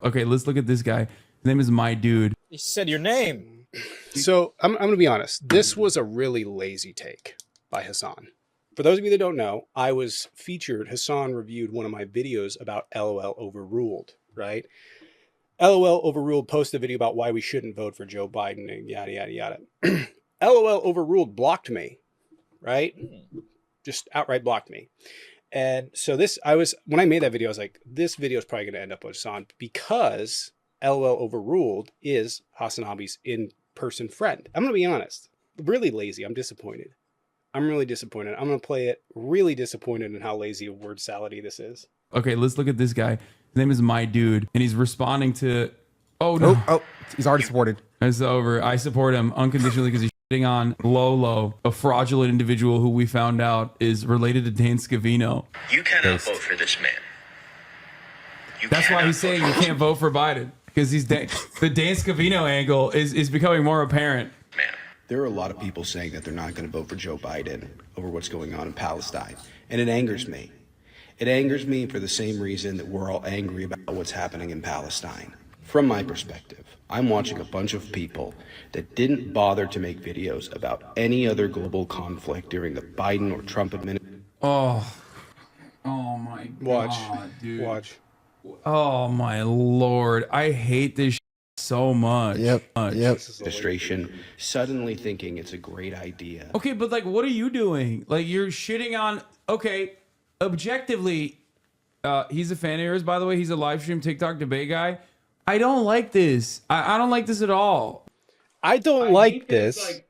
Okay, let's look at this guy. His name is My Doode. You said your name. So I'm going to be honest. This was a really lazy take by Hassan. For those of you that don't know, I was featured. Hassan reviewed one of my videos about LOL Overruled, right? LOL Overruled posted a video about why we shouldn't vote for Joe Biden and yada, yada, yada. LOL Overruled blocked me, right? Just outright blocked me. And so when I made that video, I was like, this video is probably going to end up with Hassan because LOL Overruled is Hasanabi's in-person friend. I'm going to be honest. Really lazy. I'm disappointed. I'm really disappointed. I'm going to play it really disappointed in how lazy a word salady this is. Okay, let's look at this guy. His name is My Doode, and he's responding to... Oh, no. Oh, he's already supported. It's over. I support him unconditionally because he's shitting on Lolo, a fraudulent individual who we found out is related to Dan Scavino. You cannot vote for this man. That's why he's saying you can't vote for Biden, because the Dan Scavino angle is becoming more apparent. Man. There are a lot of people saying that they're not going to vote for Joe Biden over what's going on in Palestine, and it angers me. It angers me for the same reason that we're all angry about what's happening in Palestine. From my perspective, I'm watching a bunch of people that didn't bother to make videos about any other global conflict during the Biden or Trump administration. Oh my God, dude. Watch. Oh my Lord. I hate this so much. Yep. Administration suddenly thinking it's a great idea. Okay, but like, what are you doing? Like, you're shitting on... Okay, objectively, he's a fan of yours, by the way. He's a live stream TikTok debate guy. I don't like this. I don't like this at all. I don't like this. Like,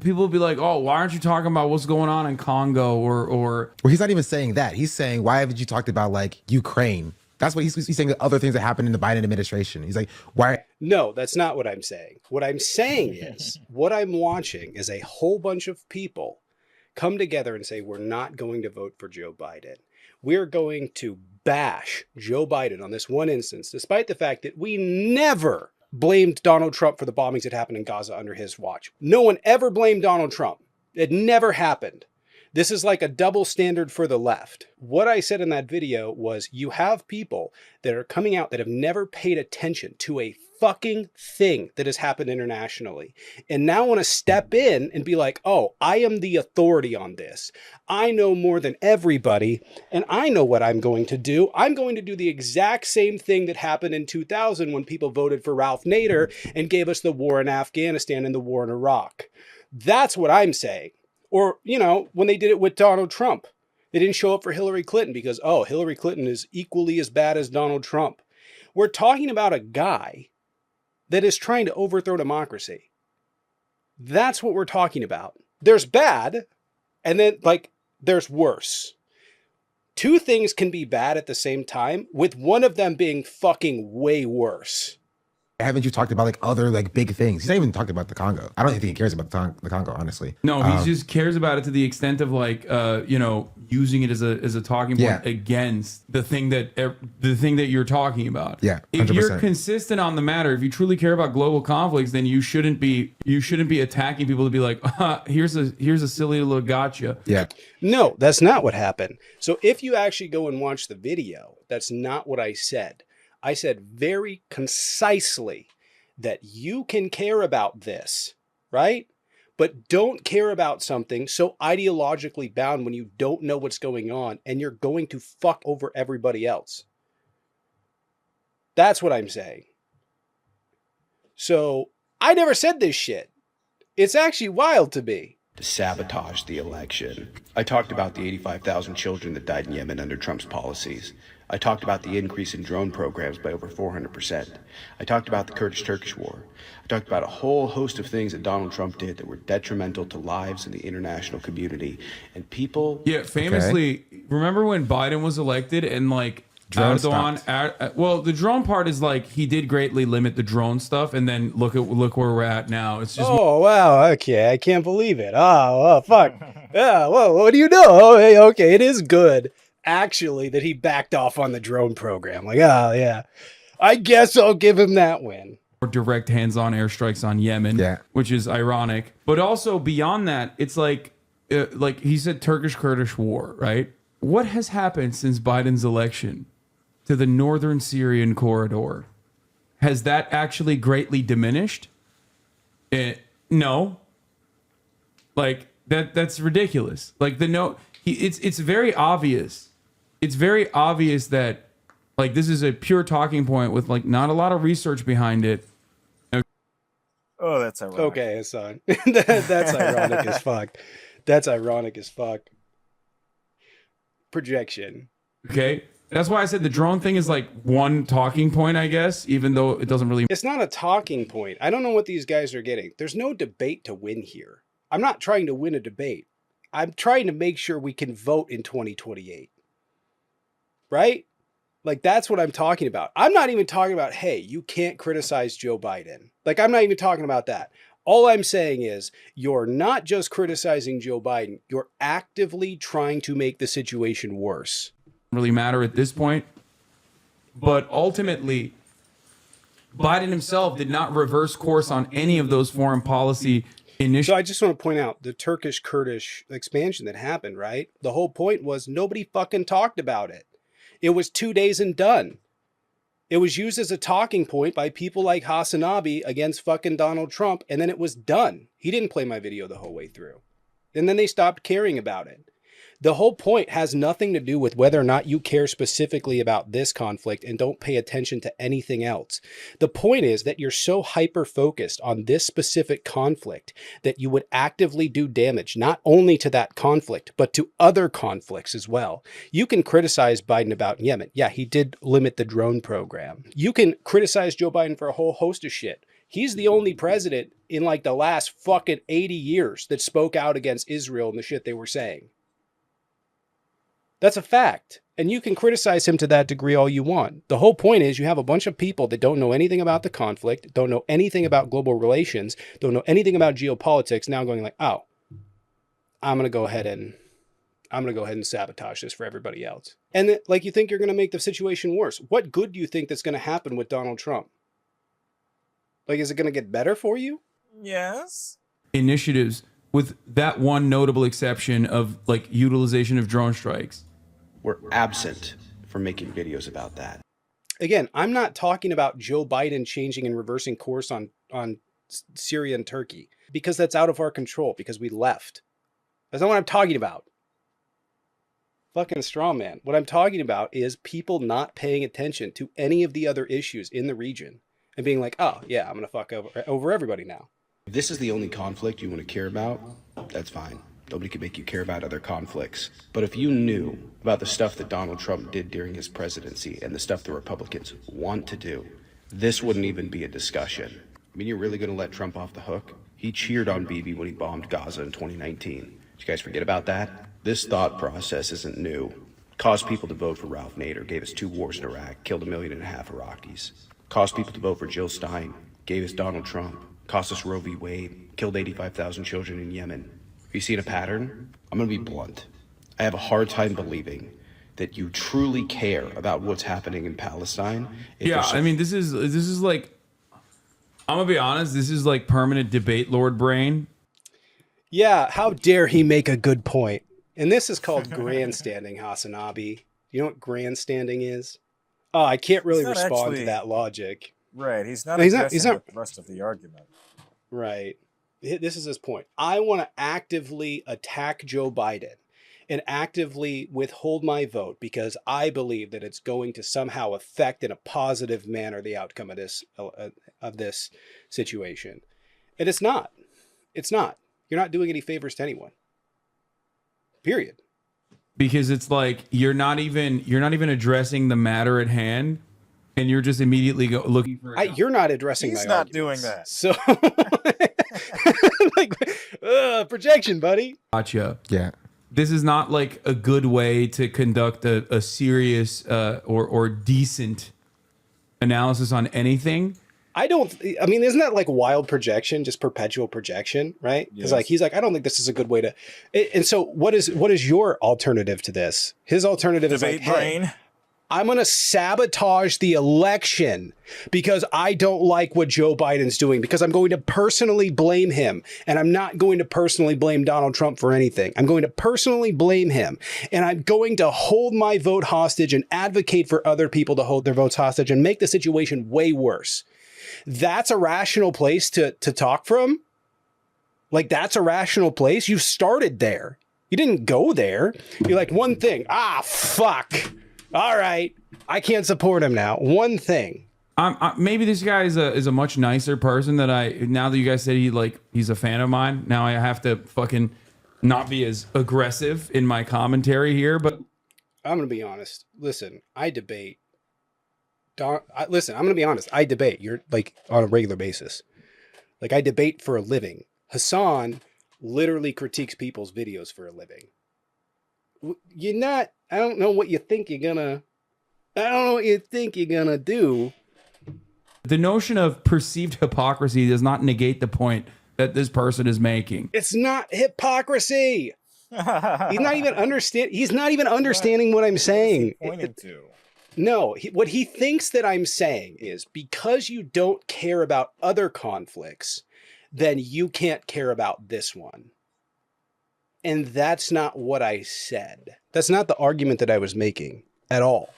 people will be like, oh, why aren't you talking about what's going on in Congo or... Well, he's not even saying that. He's saying, why haven't you talked about like Ukraine? That's what he's saying. The other things that happened in the Biden administration. He's like, why? No, that's not what I'm saying. What I'm saying is what I'm watching is a whole bunch of people come together and say, we're not going to vote for Joe Biden. We're going to bash Joe Biden on this one instance, despite the fact that we never blamed Donald Trump for the bombings that happened in Gaza under his watch. No one ever blamed Donald Trump. It never happened. This is like a double standard for the left. What I said in that video was you have people that are coming out that have never paid attention to a fucking thing that has happened internationally and now want to step in and be like, oh, I am the authority on this. I know more than everybody and I know what I'm going to do. I'm going to do the exact same thing that happened in 2000 when people voted for Ralph Nader and gave us the war in Afghanistan and the war in Iraq. That's what I'm saying. Or, you know, when they did it with Donald Trump, they didn't show up for Hillary Clinton because, oh, Hillary Clinton is equally as bad as Donald Trump. We're talking about a guy that is trying to overthrow democracy. That's what we're talking about. There's bad, and then, like, there's worse. Two things can be bad at the same time, with one of them being fucking way worse. Haven't you talked about like other like big things? He's not even talking about the Congo. I don't think he cares about the Congo, honestly. No, he just cares about it to the extent of like, you know, using it as a talking point against the thing that you're talking about. Yeah, 100%. If you're consistent on the matter, if you truly care about global conflicts, then you shouldn't be attacking people to be like, here's a silly little gotcha. Yeah. No, that's not what happened. So if you actually go and watch the video, that's not what I said. I said very concisely that you can care about this, right? But don't care about something so ideologically bound when you don't know what's going on and you're going to fuck over everybody else. That's what I'm saying. So I never said this shit. It's actually wild to me. To sabotage the election. I talked about the 85,000 children that died in Yemen under Trump's policies. I talked about the increase in drone programs by over 400%. I talked about the Kurdish-Turkish war. I talked about a whole host of things that Donald Trump did that were detrimental to lives in the international community. And people... Yeah, famously, remember when Biden was elected and like Erdogan... well, the drone part is like he did greatly limit the drone stuff, and then look where we're at now. It's just... Oh, wow, okay, I can't believe it. Oh, fuck. Yeah, well, what do you know? Oh, hey, okay, it is good. Actually, that he backed off on the drone program. Like, oh, yeah, I guess I'll give him that win. Or direct hands-on airstrikes on Yemen, which is ironic. But also beyond that, it's like he said Turkish-Kurdish war, right? What has happened since Biden's election to the northern Syrian corridor? has that actually greatly diminished? No. Like that's ridiculous. Like it's very obvious. It's very obvious that like this is a pure talking point with like not a lot of research behind it. Oh, that's ironic. Okay, Hassan. That's ironic as fuck. That's ironic as fuck. Projection. Okay? That's why I said the drone thing is like one talking point, I guess, even though it doesn't really. It's not a talking point. I don't know what these guys are getting. There's no debate to win here. I'm not trying to win a debate. I'm trying to make sure we can vote in 2028. Right? Like, that's what I'm talking about. I'm not even talking about, hey, you can't criticize Joe Biden. Like, I'm not even talking about that. All I'm saying is you're not just criticizing Joe Biden. You're actively trying to make the situation worse. Really matter at this point. But ultimately, Biden himself did not reverse course on any of those foreign policy initiatives. So I just want to point out the Turkish-Kurdish expansion that happened, right? The whole point was nobody fucking talked about it. It was 2 days and done. It was used as a talking point by people like Hasanabi against fucking Donald Trump, and then it was done. He didn't play my video the whole way through. And then they stopped caring about it. The whole point has nothing to do with whether or not you care specifically about this conflict and don't pay attention to anything else. The point is that you're so hyper-focused on this specific conflict that you would actively do damage, not only to that conflict, but to other conflicts as well. You can criticize Biden about Yemen. Yeah, he did limit the drone program. You can criticize Joe Biden for a whole host of shit. He's the only president in like the last fucking 80 years that spoke out against Israel and the shit they were saying. That's a fact. And you can criticize him to that degree all you want. The whole point is you have a bunch of people that don't know anything about the conflict, don't know anything about global relations, don't know anything about geopolitics, now going like, oh, I'm going to go ahead and sabotage this for everybody else. And like you think you're going to make the situation worse. What good do you think that's going to happen with Donald Trump? Like, is it going to get better for you? Yes. Initiatives with that one notable exception of like utilization of drone strikes. We're absent from making videos about that. Again, I'm not talking about Joe Biden changing and reversing course on Syria and Turkey, because that's out of our control, because we left. That's not what I'm talking about. Fucking straw man. What I'm talking about is people not paying attention to any of the other issues in the region and being like, oh, yeah, I'm going to fuck over everybody now. If this is the only conflict you want to care about, that's fine. Nobody can make you care about other conflicts. But if you knew about the stuff that Donald Trump did during his presidency and the stuff the Republicans want to do, this wouldn't even be a discussion. I mean, you're really going to let Trump off the hook? He cheered on Bibi when he bombed Gaza in 2019. Did you guys forget about that? This thought process isn't new. Caused people to vote for Ralph Nader, gave us 2 wars in Iraq, killed 1.5 million Iraqis. Caused people to vote for Jill Stein, gave us Donald Trump, cost us Roe v. Wade, killed 85,000 children in Yemen. Have you seen a pattern? I'm going to be blunt. I have a hard time believing that you truly care about what's happening in Palestine. Yeah, I mean, this is like, I'm going to be honest, this is like permanent debate lord brain. Yeah, how dare he make a good point? And this is called grandstanding, Hasanabi. You know what grandstanding is? Oh, I can't really respond to that logic. Right, he's not addressing the rest of the argument. Right. This is his point. I want to actively attack Joe Biden and actively withhold my vote because I believe that it's going to somehow affect in a positive manner the outcome of this situation. And it's not. It's not. You're not doing any favors to anyone. Period. Because it's like you're not even addressing the matter at hand, and you're just immediately looking for. You're not addressing. He's my not arguments. doing that. So, like, projection, buddy. Gotcha. Yeah. This is not like a good way to conduct a serious or decent analysis on anything. I mean, isn't that like wild projection, just perpetual projection, right? Because like he's like, I don't think this is a good way to. And so, what is your alternative to this? His alternative is like, Debate brain. I'm going to sabotage the election because I don't like what Joe Biden's doing, because I'm going to personally blame him. And I'm not going to personally blame Donald Trump for anything. I'm going to personally blame him. And I'm going to hold my vote hostage and advocate for other people to hold their votes hostage and make the situation way worse. That's a rational place to talk from. Like, that's a rational place. You started there. You didn't go there. You're like, one thing. Fuck. All right, I can't support him now. One thing. Maybe this guy is a much nicer person that now that you guys said he's a fan of mine, now I have to fucking not be as aggressive in my commentary here. But I'm going to be honest. Listen, I debate. I'm going to be honest. I debate. You're like on a regular basis. Like, I debate for a living. Hassan literally critiques people's videos for a living. I don't know what you think you're gonna do. The notion of perceived hypocrisy does not negate the point that this person is making. It's not hypocrisy. He's not even understanding what I'm saying. Pointing to. No, what he thinks that I'm saying is, because you don't care about other conflicts, then you can't care about this one. And that's not what I said. That's not the argument that I was making at all.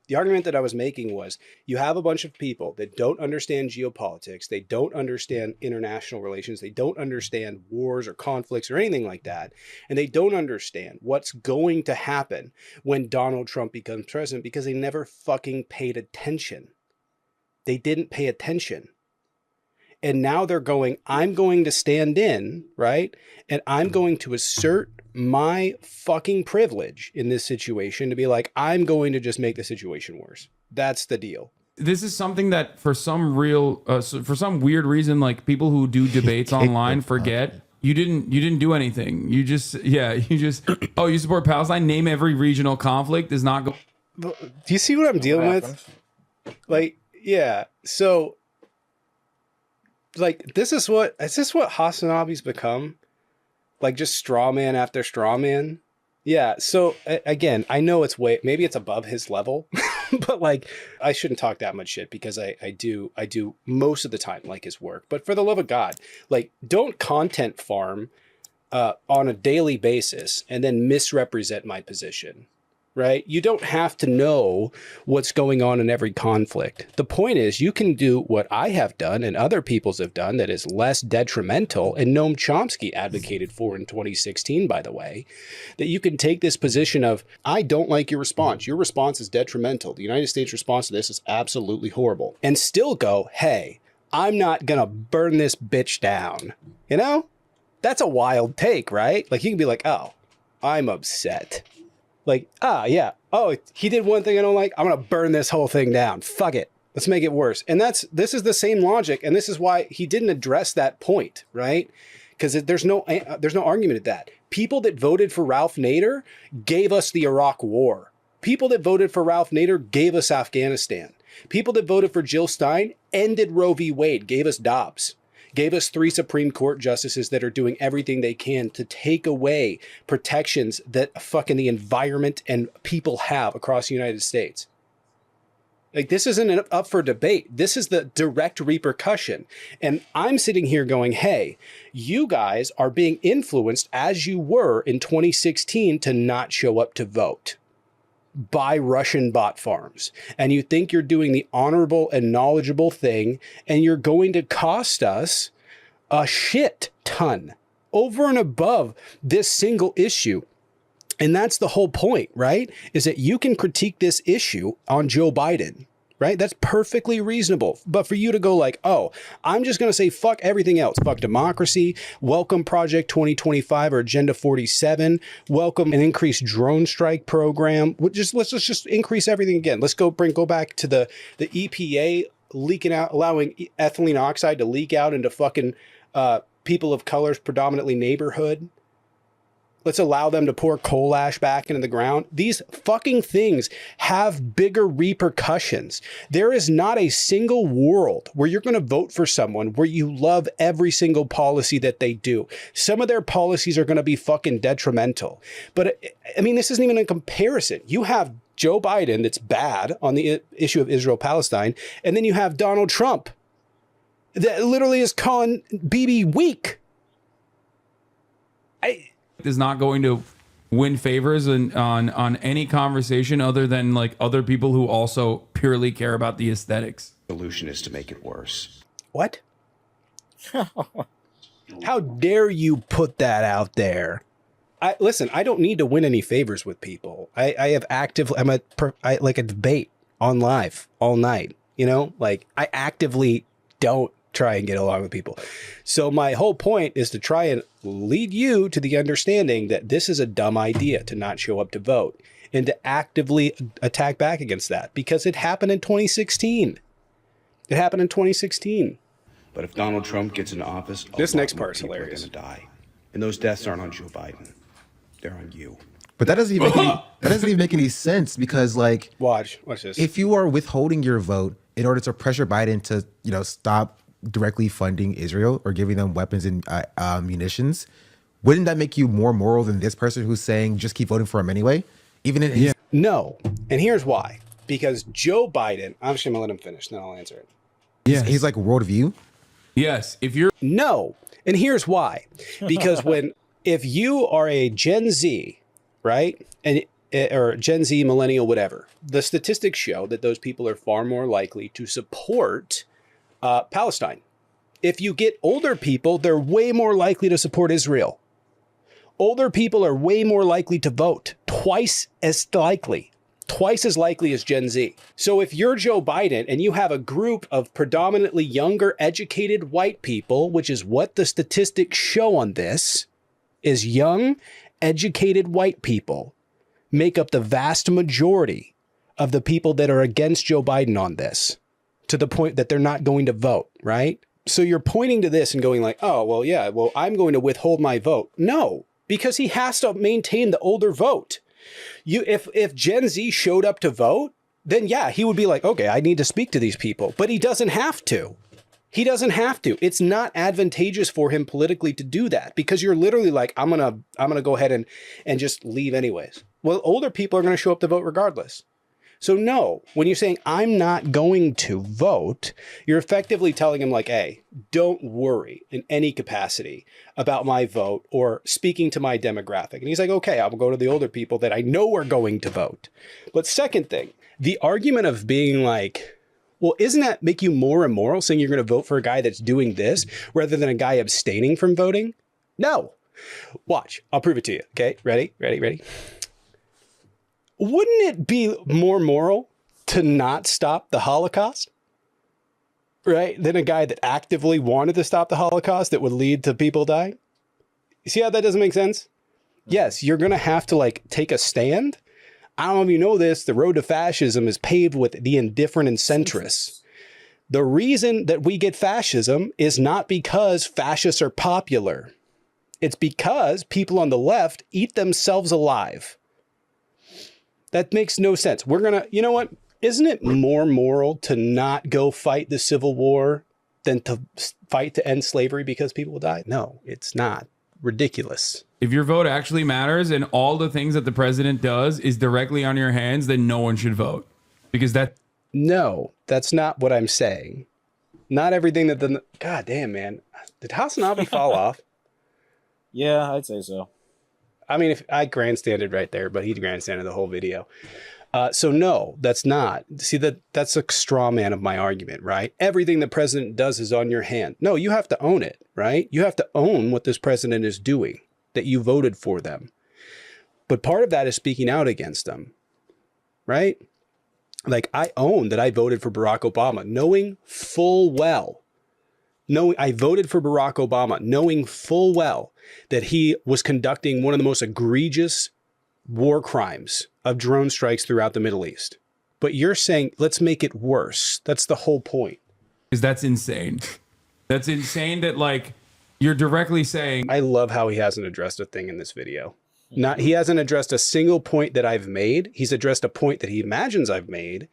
The argument that I was making was, you have a bunch of people that don't understand geopolitics. They don't understand international relations. They don't understand wars or conflicts or anything like that. And they don't understand what's going to happen when Donald Trump becomes president, because they never fucking paid attention. They didn't pay attention. And now they're going, I'm going to stand in, right? And I'm going to assert my fucking privilege in this situation to be like, I'm going to just make the situation worse. That's the deal. This is something that for some weird reason, like, people who do debates online forget. You didn't do anything. You support Palestine. Name every regional conflict is not going. Do you see what I'm dealing with? Like, yeah. So, like, is this what Hasanabi's become? Like, just straw man after straw man? Yeah. So again, I know maybe it's above his level, but like, I shouldn't talk that much shit, because I do most of the time like his work. But for the love of God, like, don't content farm on a daily basis and then misrepresent my position. Right? You don't have to know what's going on in every conflict. The point is, you can do what I have done and other peoples have done that is less detrimental, and Noam Chomsky advocated for in 2016, by the way, that you can take this position of, I don't like your response. Your response is detrimental. The United States response to this is absolutely horrible. And still go, hey, I'm not going to burn this bitch down. You know? That's a wild take, right? Like, you can be like, oh, I'm upset. Like, yeah. Oh, he did one thing I don't like. I'm going to burn this whole thing down. Fuck it. Let's make it worse. And this is the same logic. And this is why he didn't address that point, right? Because there's no argument at that. People that voted for Ralph Nader gave us the Iraq War. People that voted for Ralph Nader gave us Afghanistan. People that voted for Jill Stein ended Roe v. Wade, gave us Dobbs. Gave us 3 Supreme Court justices that are doing everything they can to take away protections that fucking the environment and people have across the United States. Like, this isn't up for debate. This is the direct repercussion. And I'm sitting here going, hey, you guys are being influenced, as you were in 2016, to not show up to vote by Russian bot farms. And you think you're doing the honorable and knowledgeable thing, and you're going to cost us a shit ton over and above this single issue. And that's the whole point, right? Is that you can critique this issue on Joe Biden, right? That's perfectly reasonable. But for you to go like, oh, I'm just going to say fuck everything else. Fuck democracy, welcome Project 2025 or Agenda 47, welcome an increased drone strike program. Let's just increase everything again. Let's go back to the EPA leaking out, allowing ethylene oxide to leak out into fucking people of color's predominantly neighborhood. Let's allow them to pour coal ash back into the ground. These fucking things have bigger repercussions. There is not a single world where you're going to vote for someone where you love every single policy that they do. Some of their policies are going to be fucking detrimental. But I mean, this isn't even a comparison. You have Joe Biden that's bad on the issue of Israel-Palestine, and then you have Donald Trump that literally is calling Bibi weak. Is not going to win favors on any conversation other than like other people who also purely care about the aesthetics. Solution is to make it worse. What? How dare you put that out there? Listen, I don't need to win any favors with people. I have active, I like a debate on live all night, you know, like I actively don't try and get along with people. So my whole point is to try and lead you to the understanding that this is a dumb idea to not show up to vote and to actively attack back against that, because it happened in 2016. It happened in 2016. But if Donald Trump gets into office, this next part's people hilarious. are going to die. And those deaths aren't on Joe Biden. They're on you. But that doesn't even make any sense, because like, watch this. If you are withholding your vote in order to pressure Biden to, you know, stop directly funding Israel or giving them weapons and munitions, wouldn't that make you more moral than this person who's saying just keep voting for him anyway? Even in his No. And here's why. Because Joe Biden, I'm just going to let him finish, then I'll answer it. Yeah, he's like worldview. Yes. If you're No. And here's why. Because if you are a Gen Z, right? Or Gen Z, millennial, whatever, the statistics show that those people are far more likely to support Palestine. If you get older people, they're way more likely to support Israel. Older people are way more likely to vote, twice as likely as Gen Z. So if you're Joe Biden and you have a group of predominantly younger, educated white people, which is what the statistics show on this, is young, educated white people make up the vast majority of the people that are against Joe Biden on this, to the point that they're not going to vote, right? So you're pointing to this and going like, oh, well, yeah, well, I'm going to withhold my vote. No, because he has to maintain the older vote. If Gen Z showed up to vote, then yeah, he would be like, okay, I need to speak to these people, but he doesn't have to. He doesn't have to. It's not advantageous for him politically to do that, because you're literally like, I'm gonna go ahead and just leave anyways. Well, older people are going to show up to vote regardless. So no, when you're saying I'm not going to vote, you're effectively telling him like, hey, don't worry in any capacity about my vote or speaking to my demographic. And he's like, okay, I'll go to the older people that I know are going to vote. But second thing, the argument of being like, well, isn't that make you more immoral saying you're going to vote for a guy that's doing this rather than a guy abstaining from voting? No. Watch, I'll prove it to you. Okay, ready? Wouldn't it be more moral to not stop the Holocaust, right, than a guy that actively wanted to stop the Holocaust that would lead to people dying? You see how that doesn't make sense? Yes, you're going to have to like take a stand. I don't know if you know this, the road to fascism is paved with the indifferent and centrists. The reason that we get fascism is not because fascists are popular. It's because people on the left eat themselves alive. That makes no sense. You know what? Isn't it more moral to not go fight the Civil War than to fight to end slavery because people will die? No, it's not. Ridiculous. If your vote actually matters and all the things that the president does is directly on your hands, then no one should vote. Because No, that's not what I'm saying. Not everything that God damn, man. Did Hasanabi fall off? Yeah, I'd say so. I mean, if I grandstanded right there, but he grandstanded the whole video. So no, that's not. See, that's a straw man of my argument, right? Everything the president does is on your hand. No, you have to own it, right? You have to own what this president is doing, that you voted for them. But part of that is speaking out against them, right? Like I own that I voted for Barack Obama, knowing full well, I voted for Barack Obama, knowing full well that he was conducting one of the most egregious war crimes of drone strikes throughout the Middle East. But you're saying, let's make it worse. That's the whole point. Because that's insane. That's insane that like you're directly saying. I love how he hasn't addressed a thing in this video. He hasn't addressed a single point that I've made. He's addressed a point that he imagines I've made.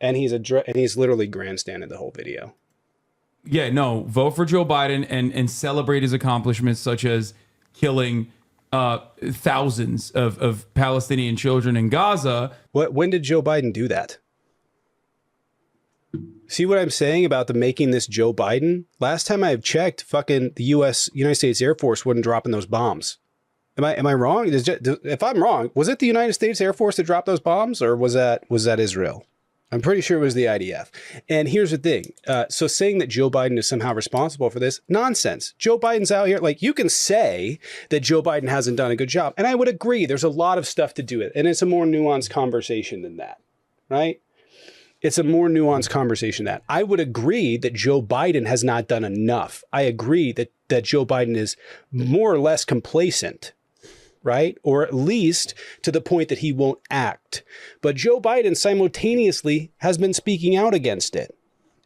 And he's literally grandstanded the whole video. Yeah, no, vote for Joe Biden and celebrate his accomplishments, such as killing thousands of Palestinian children in Gaza. When did Joe Biden do that? See what I'm saying about the making this Joe Biden? Last time I checked, fucking the United States Air Force wasn't dropping those bombs. Am I wrong? If I'm wrong, was it the United States Air Force that dropped those bombs, or was that Israel? I'm pretty sure it was the IDF. And here's the thing. So saying that Joe Biden is somehow responsible for this, nonsense. Joe Biden's out here. Like, you can say that Joe Biden hasn't done a good job. And I would agree. There's a lot of stuff to do it. And it's a more nuanced conversation than that, right? It's a more nuanced conversation than that. I would agree that Joe Biden has not done enough. I agree that Joe Biden is more or less complacent, right? Or at least to the point that he won't act. But Joe Biden simultaneously has been speaking out against it.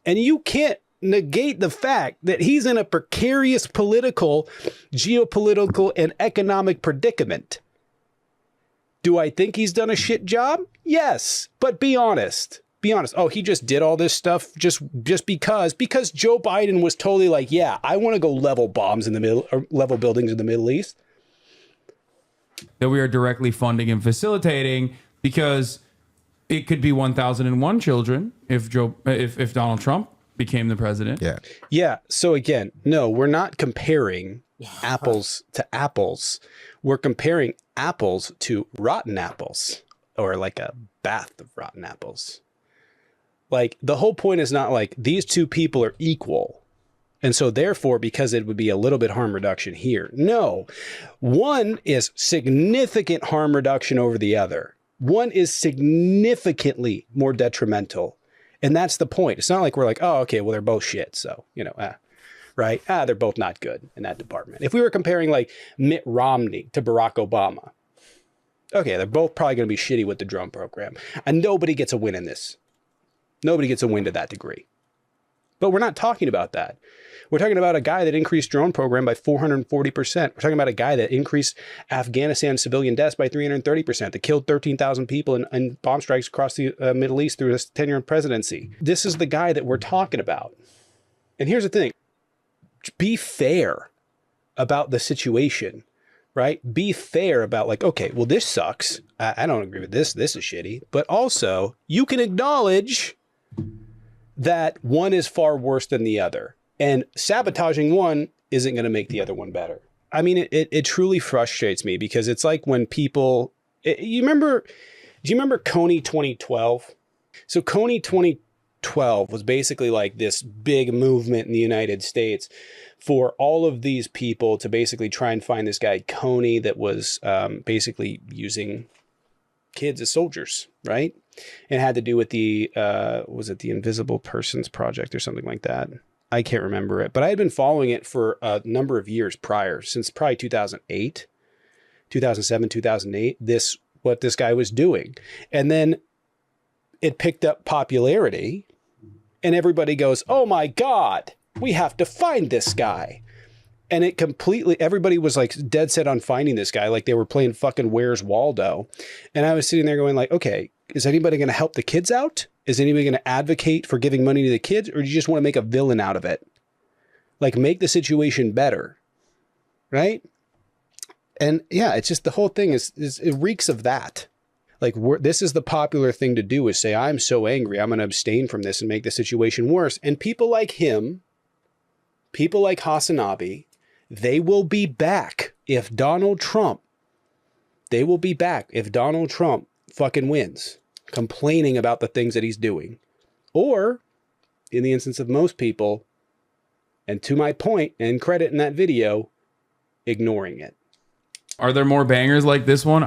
And you can't negate the fact that he's in a precarious political, geopolitical, and economic predicament. Do I think he's done a shit job? Yes, but be honest. Be honest. Oh, he just did all this stuff just because Joe Biden was totally like, yeah, I want to go level bombs in the middle, or level buildings in the Middle East. That we are directly funding and facilitating, because it could be 1,001 children if Donald Trump became the president. Yeah. Yeah. So again, no, we're not comparing apples to apples. We're comparing apples to rotten apples, or like a bath of rotten apples. Like, the whole point is not like these two people are equal. And so therefore, because it would be a little bit harm reduction here. No, one is significant harm reduction over the other. One is significantly more detrimental. And that's the point. It's not like we're like, oh, okay, well, they're both shit. So, right? They're both not good in that department. If we were comparing like Mitt Romney to Barack Obama, okay, they're both probably going to be shitty with the drone program. And nobody gets a win in this. Nobody gets a win to that degree. But we're not talking about that. We're talking about a guy that increased drone program by 440%. We're talking about a guy that increased Afghanistan civilian deaths by 330%, that killed 13,000 people in bomb strikes across the Middle East through his tenure in presidency. This is the guy that we're talking about. And here's the thing. Be fair about the situation, right? Be fair about like, okay, well, this sucks. I don't agree with this. This is shitty. But also, you can acknowledge that one is far worse than the other. And sabotaging one isn't going to make the other one better. I mean, it truly frustrates me, because it's like when people, do you remember Kony 2012? So Kony 2012 was basically like this big movement in the United States for all of these people to basically try and find this guy Kony that was basically using kids as soldiers, right? It had to do with the, was it the Invisible Persons Project or something like that? I can't remember it, but I had been following it for a number of years prior, since probably 2008, 2007, 2008, what this guy was doing. And then it picked up popularity and everybody goes, oh my God, we have to find this guy. And it completely, everybody was like dead set on finding this guy. Like they were playing fucking Where's Waldo. And I was sitting there going like, okay, is anybody going to help the kids out? Is anybody going to advocate for giving money to the kids? Or do you just want to make a villain out of it? Like make the situation better. Right? And yeah, it's just the whole thing is it reeks of that. Like this is the popular thing to do, is say, I'm so angry, I'm going to abstain from this and make the situation worse. And people like him, people like Hasanabi, they will be back if Donald Trump fucking wins, complaining about the things that he's doing. Or, in the instance of most people, and to my point and credit in that video, ignoring it. Are there more bangers like this one?